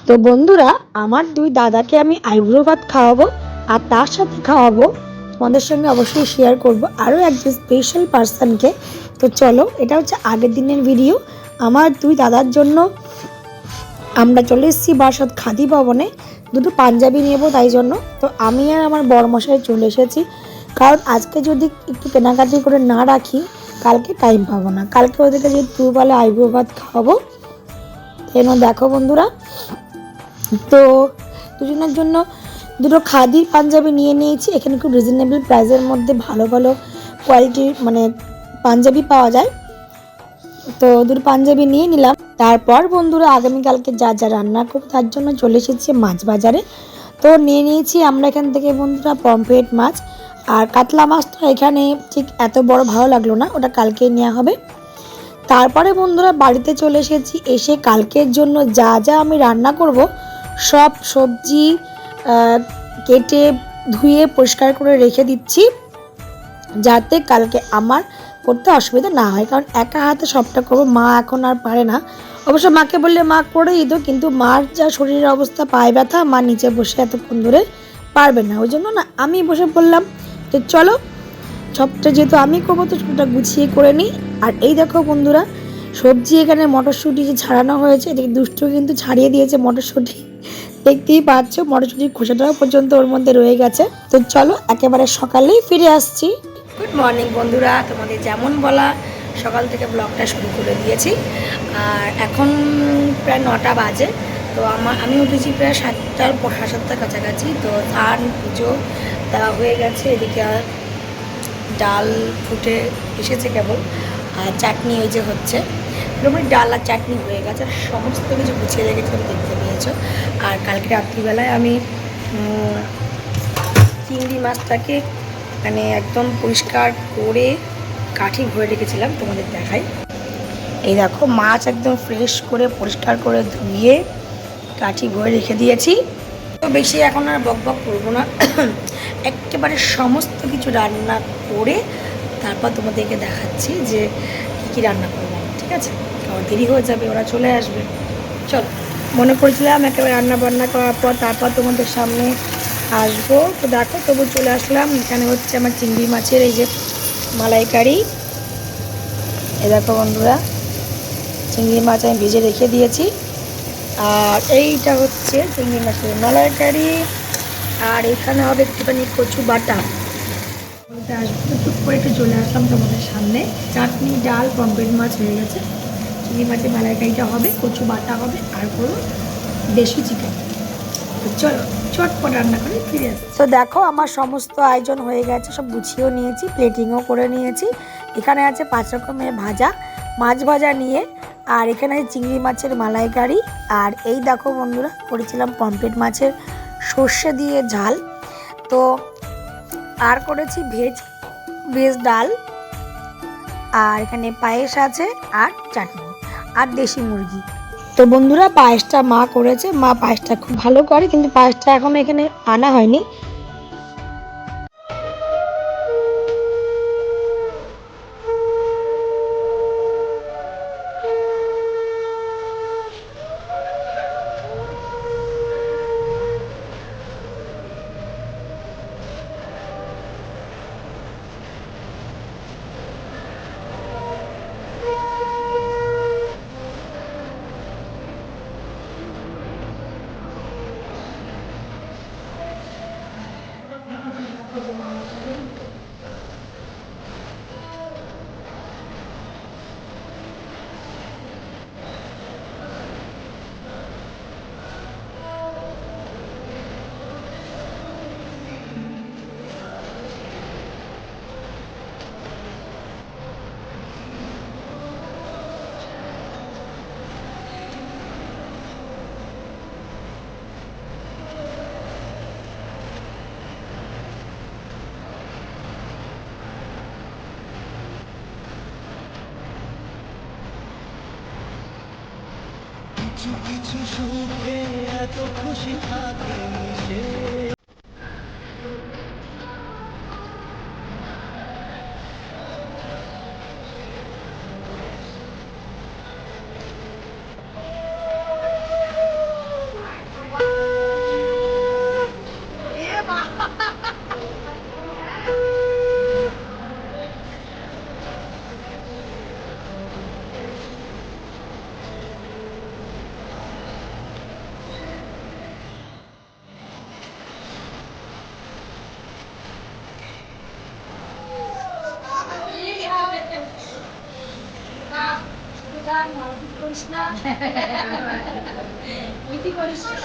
তো বন্ধুরা, আমার দুই দাদাকে আমি আইব্রো ভাত খাওয়াবো আর তার সাথে খাওয়াবো তোমাদের সঙ্গে অবশ্যই শেয়ার করব আরও একজন স্পেশাল পার্সনকে। তো চলো, এটা হচ্ছে আগের দিনের ভিডিও। আমার দুই দাদার জন্য আমরা চলে এসেছি বারাসাত খাদি ভবনে, দুটো পাঞ্জাবি নেব তাই জন্য। তো আমি আর আমার বড়মশাই চলে এসেছি, কারণ আজকে যদি একটু কেনাকাটি করে না রাখি কালকে টাইম পাবো না। কালকে ওদেরকে যদি দুবেলা আইব্রো ভাত খাওয়াবো। কেন দেখো বন্ধুরা, তো দুজনের জন্য দুটো খাদির পাঞ্জাবি নিয়ে নিয়েছি। এখানে খুব রিজনেবল প্রাইসের মধ্যে ভালো ভালো কোয়ালিটির পাঞ্জাবি পাওয়া যায়। তো দুটো পাঞ্জাবি নিয়ে নিলাম। তারপর বন্ধুরা, আগামীকালকে যা যা রান্না করবো তার জন্য চলে এসেছি মাছ বাজারে। তো নিয়ে নিয়েছি আমরা এখান থেকে বন্ধুরা পমফ্রেট মাছ আর কাতলা মাছটা এখানে ঠিক এত বড় ভালো লাগলো না, ওটা কালকেই নেওয়া হবে। তারপরে বন্ধুরা বাড়িতে চলে এসেছি, এসে কালকের জন্য যা যা আমি রান্না করব সব সবজি কেটে ধুয়ে পরিষ্কার করে রেখে দিচ্ছি, যাতে কালকে আমার করতে অসুবিধা না হয়। কারণ একা হাতে সবটা করবো, মা এখন আর পারে না। অবশ্য মাকে বললে মা করে দিত, কিন্তু মার যা শরীরের অবস্থা, পায়ে ব্যথা, মা নিচে বসে এতক্ষণ ধরে পারবে না। ওই জন্য না আমি বসে পড়লাম যে চলো সবটা যেহেতু আমি করবো তো সবটা গুছিয়ে করে নিই। আর এই দেখো বন্ধুরা, সবজি এখানে মটরশুঁটি যে ছাড়ানো হয়েছে, এদিকে দুষ্টু কিন্তু ছাড়িয়ে দিয়েছে মটরশুঁটি, দেখতেই পাচ্ছ মটরশুঁটির খোসাটাও পর্যন্ত ওর মধ্যে রয়ে গেছে। তো চলো একেবারে সকালেই ফিরে আসছি। গুড মর্নিং বন্ধুরা, তোমাদের যেমন বলা সকাল থেকে ব্লগটা শুরু করে দিয়েছি। আর এখন প্রায় 9টা বাজে। তো আমি উঠেছি প্রায় 7টার 7:30 কাছাকাছি। তো ধান পুজো দেওয়া হয়ে গেছে, এদিকে ডাল ফুটে এসেছে কেবল, আর চাটনি ওই যে হচ্ছে। মোটামুটি ডাল আর চাটনি হয়ে গেছে, আর সমস্ত কিছু গুছিয়ে রেখেছি, তুমি দেখতে পেয়েছো। আর কালকে রাত্রিবেলায় আমি চিংড়ি মাছটাকে একদম পরিষ্কার করে কাঠি ভরে রেখেছিলাম, তোমাদের দেখাই। এই দেখো মাছ একদম ফ্রেশ করে পরিষ্কার করে ধুয়ে কাঠি ভরে রেখে দিয়েছি। তো বেশি এখন আর বক বক করবো না, একেবারে সমস্ত কিছু রান্না করে তারপর তোমাদেরকে দেখাচ্ছি যে কী কী রান্না করবো, ঠিক আছে? কারণ দেরি হয়ে যাবে, ওরা চলে আসবে। চলো, মনে করেছিলাম একেবারে রান্না বান্না করার পর তারপর তোমাদের সামনে আসবো। তো দেখো তবু চলে আসলাম। এখানে হচ্ছে আমার চিংড়ি মাছের এই যে মালাইকারি। এই দেখো বন্ধুরা, চিংড়ি মাছ আমি ভেজে রেখে দিয়েছি। আর এইটা হচ্ছে চিংড়ি মাছের মালাইকারি। আর এখানে হবে একটুখানি কচু বাটা। বলতে আসবো তো টুক করে একটু চলে আসলাম তোমাদের সামনে। চাটনি, ডাল, পমফ্রেট মাছ হয়ে গেছে, চিংড়ি মাছের মালাইকারিটা হবে, কচু বাটা হবে, আর করবো দেশি চিকেন। তো চলো চটপট রান্না করে ফিরে আসি। তো দেখো আমার সমস্ত আয়োজন হয়ে গেছে, সব গুছিয়েও নিয়েছি, প্লেটিংও করে নিয়েছি। এখানে আছে 5 রকমের ভাজা, মাছ ভাজা নিয়ে, আর এখানে আছে চিংড়ি মাছের মালাইকারি। আর এই দেখো বন্ধুরা, করেছিলাম পমফ্রেট মাছের সর্ষে দিয়ে ঝাল। তো আর করেছি ভেজ ডাল, আর এখানে পায়েস আছে, আর চাটনি, আর দেশি মুরগি। তো বন্ধুরা পায়েসটা মা করেছে, মা পায়েসটা খুব ভালো করে, কিন্তু পায়েসটা এখন এখানে আনা হয়নি। কিছু কিছু সুখে এত খুশি থাকে মিশে। মারপিট করিস না, মিটি করিস না।